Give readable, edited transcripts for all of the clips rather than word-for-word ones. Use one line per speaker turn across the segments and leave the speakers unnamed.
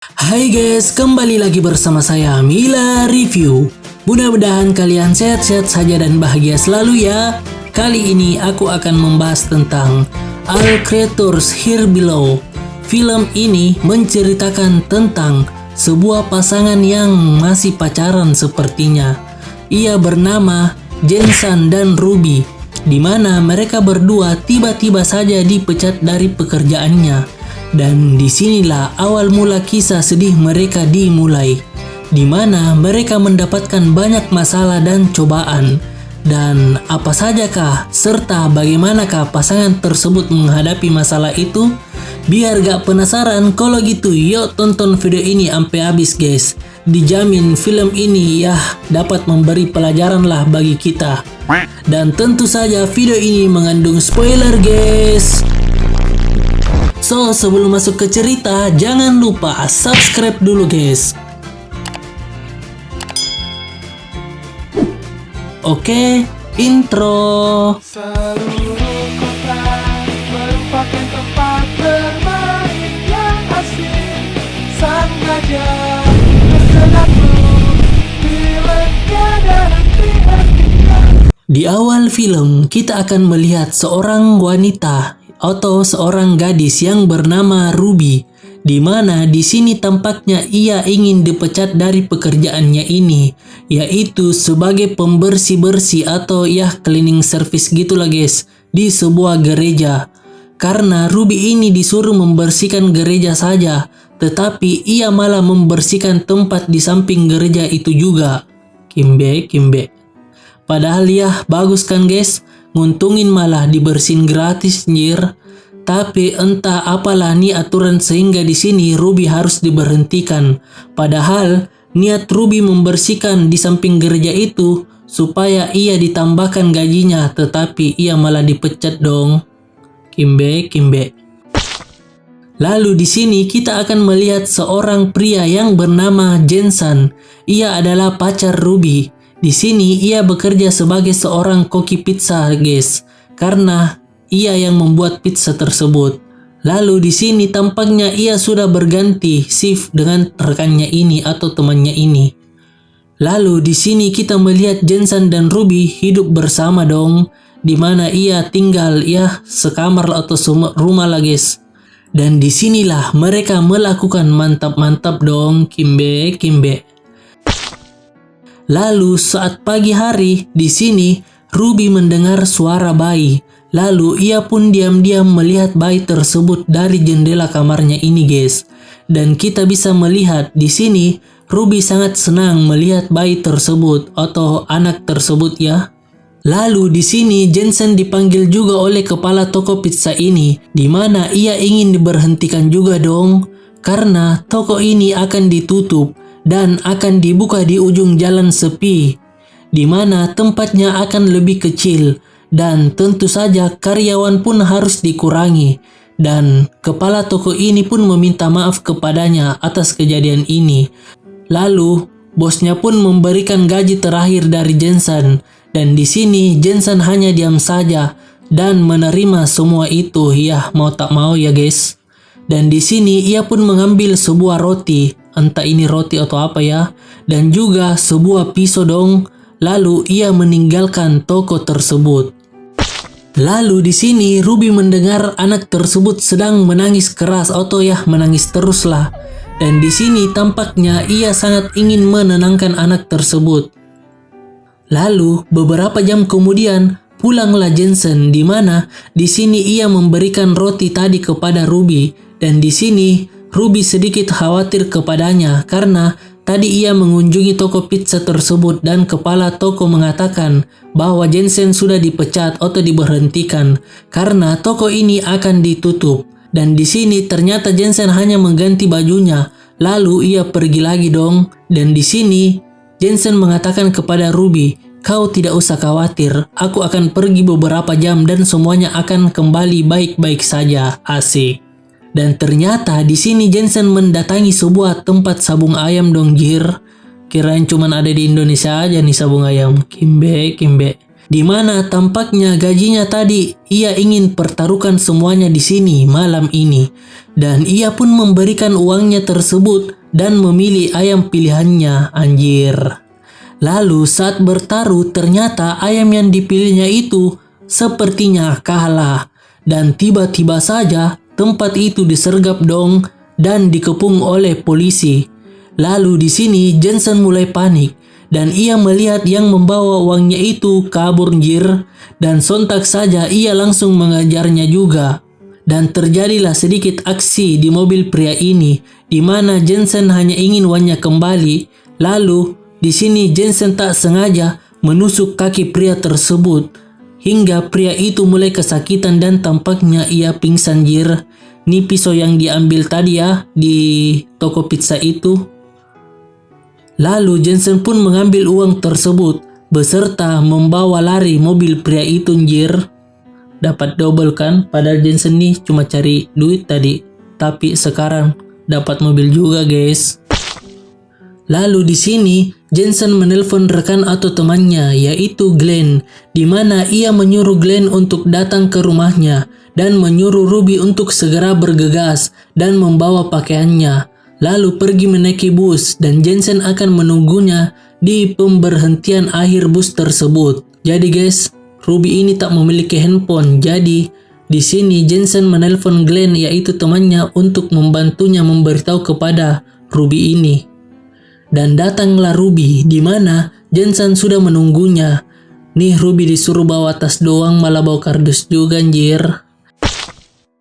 Hai guys, kembali lagi bersama saya Mila Review. Mudah-mudahan kalian sehat-sehat saja dan bahagia selalu ya. Kali ini aku akan membahas tentang All Creatures Here Below. Film ini menceritakan tentang sebuah pasangan yang masih pacaran sepertinya. Ia bernama Jensen dan Ruby, di mana mereka berdua tiba-tiba saja dipecat dari pekerjaannya. Dan disinilah awal mula kisah sedih mereka dimulai, di mana mereka mendapatkan banyak masalah dan cobaan. Dan apa sajakah serta bagaimanakah pasangan tersebut menghadapi masalah itu? Biar gak penasaran, kalau gitu yuk tonton video ini sampai habis guys. Dijamin film ini dapat memberi pelajaran lah bagi kita. Dan tentu saja video ini mengandung spoiler guys. So, sebelum masuk ke cerita, jangan lupa subscribe dulu guys. Oke, intro.
Seluruh kota merupakan tempat bermain yang asing. Sang gajah bergerak miliknya dan henti-hentinya.
Di awal film, kita akan melihat seorang wanita atau seorang gadis yang bernama Ruby, di mana di sini tampaknya ia ingin dipecat dari pekerjaannya ini, yaitu sebagai pembersih-bersih atau cleaning service gitulah guys, di sebuah gereja. Karena Ruby ini disuruh membersihkan gereja saja, tetapi ia malah membersihkan tempat di samping gereja itu juga. Kimbe. Padahal bagus kan guys, nguntungin malah dibersihin gratis nyir. Tapi entah apalah nih aturan sehingga di sini Ruby harus diberhentikan. Padahal niat Ruby membersihkan di samping gereja itu supaya ia ditambahkan gajinya, tetapi ia malah dipecat dong. Kimbe. Lalu di sini kita akan melihat seorang pria yang bernama Jensen. Ia adalah pacar Ruby. Di sini ia bekerja sebagai seorang koki pizza guys, karena ia yang membuat pizza tersebut. Lalu di sini tampaknya ia sudah berganti shift dengan rekannya ini atau temannya ini. Lalu di sini kita melihat Jensen dan Ruby hidup bersama dong, di mana ia tinggal sekamar atau rumah lah guys. Dan disinilah mereka melakukan mantap-mantap dong, kimbe. Lalu saat pagi hari di sini Ruby mendengar suara bayi. Lalu ia pun diam-diam melihat bayi tersebut dari jendela kamarnya ini guys. Dan kita bisa melihat di sini Ruby sangat senang melihat bayi tersebut atau anak tersebut ya. Lalu di sini Jensen dipanggil juga oleh kepala toko pizza ini, di mana ia ingin diberhentikan juga dong, karena toko ini akan ditutup dan akan dibuka di ujung jalan sepi, di mana tempatnya akan lebih kecil dan tentu saja karyawan pun harus dikurangi. Dan kepala toko ini pun meminta maaf kepadanya atas kejadian ini. Lalu bosnya pun memberikan gaji terakhir dari Jensen, dan di sini Jensen hanya diam saja dan menerima semua itu mau tak mau ya guys. Dan di sini ia pun mengambil sebuah roti, entah ini roti atau apa ya, dan juga sebuah pisau dong. Lalu ia meninggalkan toko tersebut. Lalu di sini Ruby mendengar anak tersebut sedang menangis keras atau menangis terus lah. Dan di sini tampaknya ia sangat ingin menenangkan anak tersebut. Lalu beberapa jam kemudian pulanglah Jensen, di mana di sini ia memberikan roti tadi kepada Ruby. Dan di sini Ruby sedikit khawatir kepadanya karena tadi ia mengunjungi toko pizza tersebut dan kepala toko mengatakan bahwa Jensen sudah dipecat atau diberhentikan karena toko ini akan ditutup. Dan di sini ternyata Jensen hanya mengganti bajunya, lalu ia pergi lagi dong. Dan di sini Jensen mengatakan kepada Ruby, "Kau tidak usah khawatir, aku akan pergi beberapa jam dan semuanya akan kembali baik-baik saja." Asik. Dan ternyata di sini Jensen mendatangi sebuah tempat sabung ayam dong jir. Kirain cuman ada di Indonesia aja nih sabung ayam. Kimbe. di mana tampaknya gajinya tadi ia ingin pertaruhkan semuanya di sini malam ini. Dan ia pun memberikan uangnya tersebut dan memilih ayam pilihannya, anjir. Lalu saat bertaruh ternyata ayam yang dipilihnya itu sepertinya kalah. Dan tiba-tiba saja tempat itu disergap dong dan dikepung oleh polisi. Lalu di sini Jensen mulai panik dan ia melihat yang membawa uangnya itu kabur anjir. Dan sontak saja ia langsung mengejarnya juga. Dan terjadilah sedikit aksi di mobil pria ini, di mana Jensen hanya ingin uangnya kembali. Lalu di sini Jensen tak sengaja menusuk kaki pria tersebut hingga pria itu mulai kesakitan dan tampaknya ia pingsan anjir. Ini pisau yang diambil tadi ya di toko pizza itu. Lalu Jensen pun mengambil uang tersebut beserta membawa lari mobil pria itu anjir. Dapat double kan? Padahal Jensen nih cuma cari duit tadi, tapi sekarang dapat mobil juga guys. Lalu di sini Jensen menelpon rekan atau temannya yaitu Glenn, di mana ia menyuruh Glenn untuk datang ke rumahnya dan menyuruh Ruby untuk segera bergegas dan membawa pakaiannya. Lalu pergi menaiki bus dan Jensen akan menunggunya di pemberhentian akhir bus tersebut. Jadi guys, Ruby ini tak memiliki handphone. Jadi di sini Jensen menelpon Glenn yaitu temannya untuk membantunya memberitahu kepada Ruby ini. Dan datanglah Ruby di mana Jensen sudah menunggunya. Nih Ruby disuruh bawa tas doang malah bawa kardus juga anjir.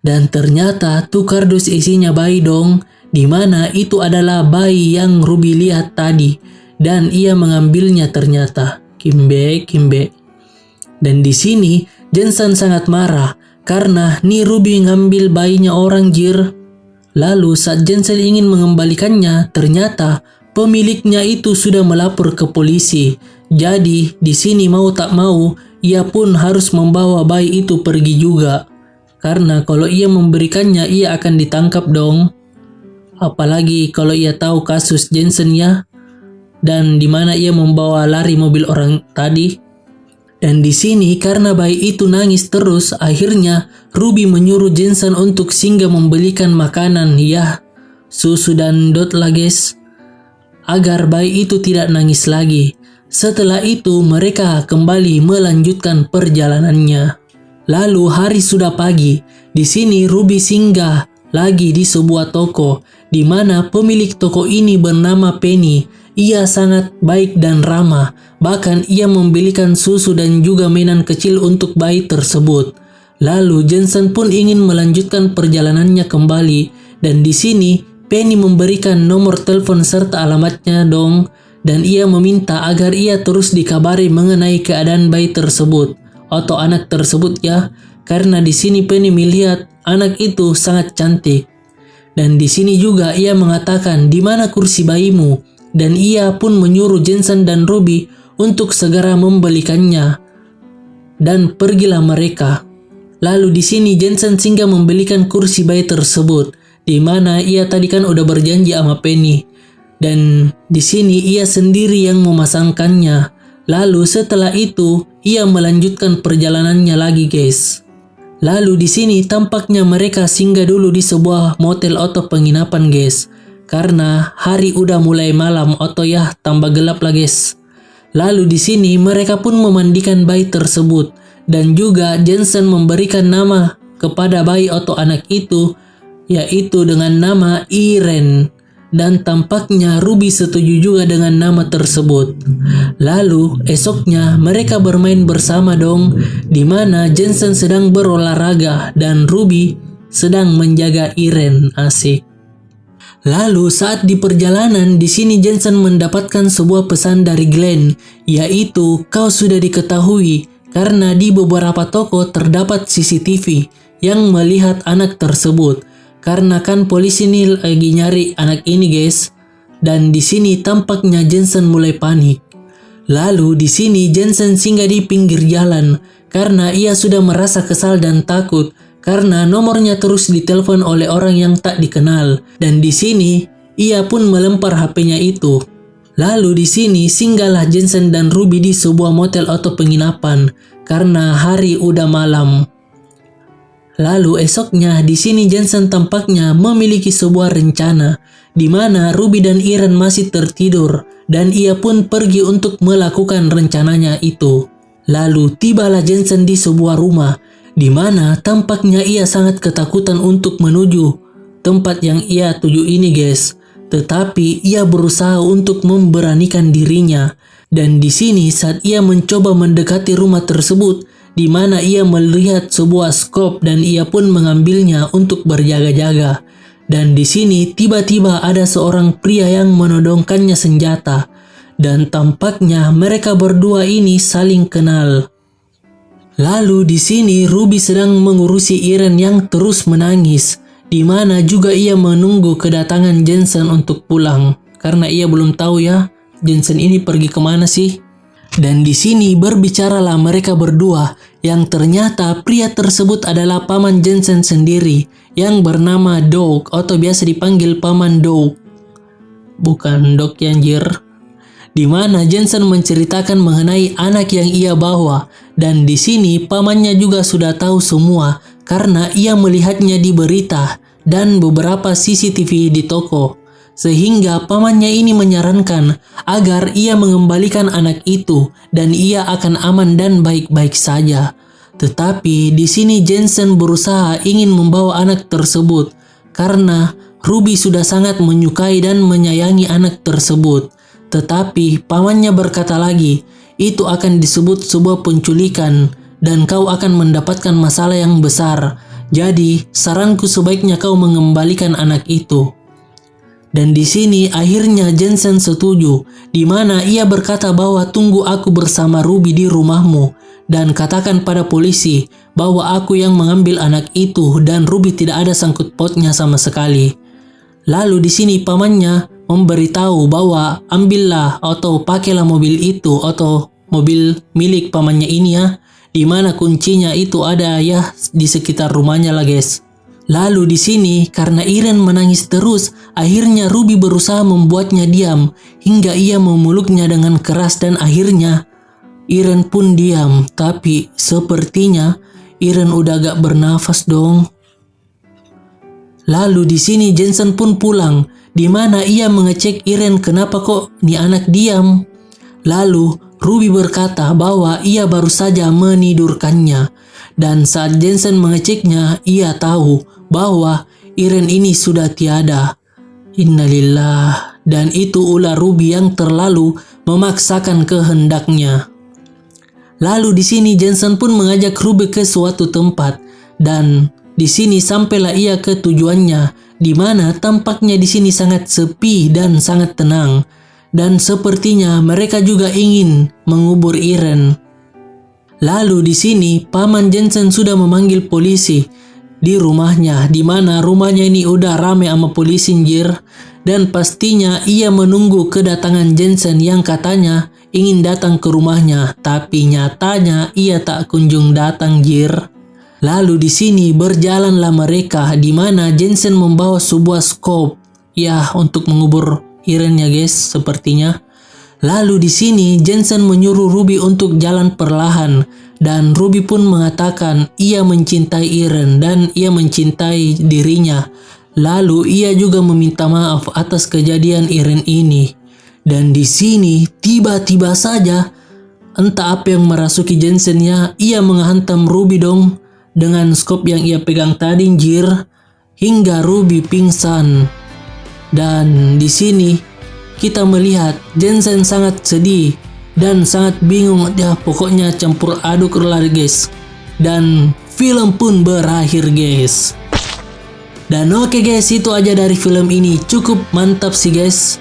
Dan ternyata tuh kardus isinya bayi dong. Di mana itu adalah bayi yang Ruby lihat tadi dan ia mengambilnya ternyata. Kimbe. Dan di sini Jensen sangat marah karena nih Ruby ngambil bayinya orang jir. Lalu saat Jensen ingin mengembalikannya, ternyata pemiliknya itu sudah melapor ke polisi. Jadi di sini mau tak mau ia pun harus membawa bayi itu pergi juga. Karena kalau ia memberikannya ia akan ditangkap dong. Apalagi kalau ia tahu kasus Jensen ya. Dan di mana ia membawa lari mobil orang tadi. Dan di sini karena bayi itu nangis terus, akhirnya Ruby menyuruh Jensen untuk singgah membelikan makanan ya, susu dan dot lah guys, agar bayi itu tidak nangis lagi. Setelah itu mereka kembali melanjutkan perjalanannya. Lalu hari sudah pagi. Di sini Ruby singgah lagi di sebuah toko, di mana pemilik toko ini bernama Penny. Ia sangat baik dan ramah. Bahkan ia membelikan susu dan juga mainan kecil untuk bayi tersebut. Lalu Jensen pun ingin melanjutkan perjalanannya kembali. Dan di sini Penny memberikan nomor telepon serta alamatnya dong. Dan ia meminta agar ia terus dikabari mengenai keadaan bayi tersebut atau anak tersebut ya. Karena di sini Penny melihat anak itu sangat cantik. Dan di sini juga ia mengatakan di mana kursi bayimu. Dan ia pun menyuruh Jensen dan Ruby untuk segera membelikannya. Dan pergilah mereka. Lalu di sini Jensen singgah membelikan kursi bayi tersebut, di mana ia tadi kan udah berjanji sama Penny. Dan di sini ia sendiri yang memasangkannya. Lalu setelah itu ia melanjutkan perjalanannya lagi guys. Lalu di sini tampaknya mereka singgah dulu di sebuah motel atau penginapan guys. Karena hari udah mulai malam atau ya tambah gelap lah guys. Lalu di sini mereka pun memandikan bayi tersebut dan juga Jensen memberikan nama kepada bayi atau anak itu yaitu dengan nama Irene. Dan tampaknya Ruby setuju juga dengan nama tersebut. Lalu esoknya mereka bermain bersama dong, di mana Jensen sedang berolahraga dan Ruby sedang menjaga Irene. Asik. Lalu saat di perjalanan di sini Jensen mendapatkan sebuah pesan dari Glenn, yaitu kau sudah diketahui karena di beberapa toko terdapat CCTV yang melihat anak tersebut. Karena kan polisi ini lagi nyari anak ini guys. Dan di sini tampaknya Jensen mulai panik. Lalu di sini Jensen singgah di pinggir jalan karena ia sudah merasa kesal dan takut. Karena nomornya terus ditelepon oleh orang yang tak dikenal. Dan di sini ia pun melempar HP-nya itu. Lalu di sini singgahlah Jensen dan Ruby di sebuah motel atau penginapan karena hari udah malam. Lalu esoknya di sini Jensen tampaknya memiliki sebuah rencana di mana Ruby dan Irene masih tertidur dan ia pun pergi untuk melakukan rencananya itu. Lalu tibalah Jensen di sebuah rumah di mana tampaknya ia sangat ketakutan untuk menuju tempat yang ia tuju ini, guys. Tetapi ia berusaha untuk memberanikan dirinya. Dan di sini saat ia mencoba mendekati rumah tersebut, di mana ia melihat sebuah skop dan ia pun mengambilnya untuk berjaga-jaga. Dan di sini tiba-tiba ada seorang pria yang menodongkannya senjata. Dan tampaknya mereka berdua ini saling kenal. Lalu di sini Ruby sedang mengurusi Irene yang terus menangis. Di mana juga ia menunggu kedatangan Jensen untuk pulang karena ia belum tahu ya Jensen ini pergi kemana sih. Dan di sini berbicaralah mereka berdua yang ternyata pria tersebut adalah paman Jensen sendiri yang bernama Doug atau biasa dipanggil paman Doug. Bukan Doug anjir. Di mana Jensen menceritakan mengenai anak yang ia bawa dan di sini pamannya juga sudah tahu semua karena ia melihatnya di berita dan beberapa CCTV di toko. Sehingga pamannya ini menyarankan agar ia mengembalikan anak itu dan ia akan aman dan baik-baik saja. Tetapi di sini Jensen berusaha ingin membawa anak tersebut karena Ruby sudah sangat menyukai dan menyayangi anak tersebut. Tetapi pamannya berkata lagi, itu akan disebut sebuah penculikan dan kau akan mendapatkan masalah yang besar. Jadi, saranku sebaiknya kau mengembalikan anak itu. Dan di sini akhirnya Jensen setuju, di mana ia berkata bahwa tunggu aku bersama Ruby di rumahmu dan katakan pada polisi bahwa aku yang mengambil anak itu dan Ruby tidak ada sangkut pautnya sama sekali. Lalu di sini pamannya memberitahu bahwa ambillah atau pakailah mobil itu atau mobil milik pamannya ini ya. Di mana kuncinya itu ada ya di sekitar rumahnya lah, guys. Lalu di sini karena Irene menangis terus, akhirnya Ruby berusaha membuatnya diam hingga ia memeluknya dengan keras dan akhirnya Irene pun diam. Tapi sepertinya Irene udah gak bernafas dong. Lalu di sini Jensen pun pulang, di mana ia mengecek Irene kenapa kok nih anak diam. Lalu Ruby berkata bahwa ia baru saja menidurkannya. Dan saat Jensen mengeceknya, ia tahu bahwa Irene ini sudah tiada. Innalillah. Dan itu ulah Ruby yang terlalu memaksakan kehendaknya. Lalu di sini Jensen pun mengajak Ruby ke suatu tempat. Dan di sini sampailah ia ke tujuannya, di mana tampaknya di sini sangat sepi dan sangat tenang. Dan sepertinya mereka juga ingin mengubur Irene. Lalu di sini paman Jensen sudah memanggil polisi di rumahnya, di mana rumahnya ini udah rame sama polisi anjir. Dan pastinya ia menunggu kedatangan Jensen yang katanya ingin datang ke rumahnya, tapi nyatanya ia tak kunjung datang anjir. Lalu di sini berjalanlah mereka, di mana Jensen membawa sebuah skop ya untuk mengubur Irene ya guys sepertinya. Lalu di sini Jensen menyuruh Ruby untuk jalan perlahan dan Ruby pun mengatakan ia mencintai Irene dan ia mencintai dirinya. Lalu ia juga meminta maaf atas kejadian Irene ini. Dan di sini tiba-tiba saja entah apa yang merasuki Jensennya, ia menghantam Ruby dong dengan skop yang ia pegang tadi anjir hingga Ruby pingsan. Dan di sini kita melihat Jensen sangat sedih dan sangat bingung ya, pokoknya campur aduk lah guys. Dan film pun berakhir guys. Dan oke guys, itu aja dari film ini, cukup mantap sih guys.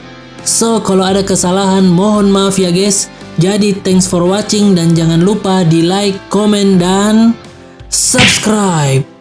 So kalau ada kesalahan mohon maaf ya guys. Jadi thanks for watching dan jangan lupa di like, comment dan subscribe.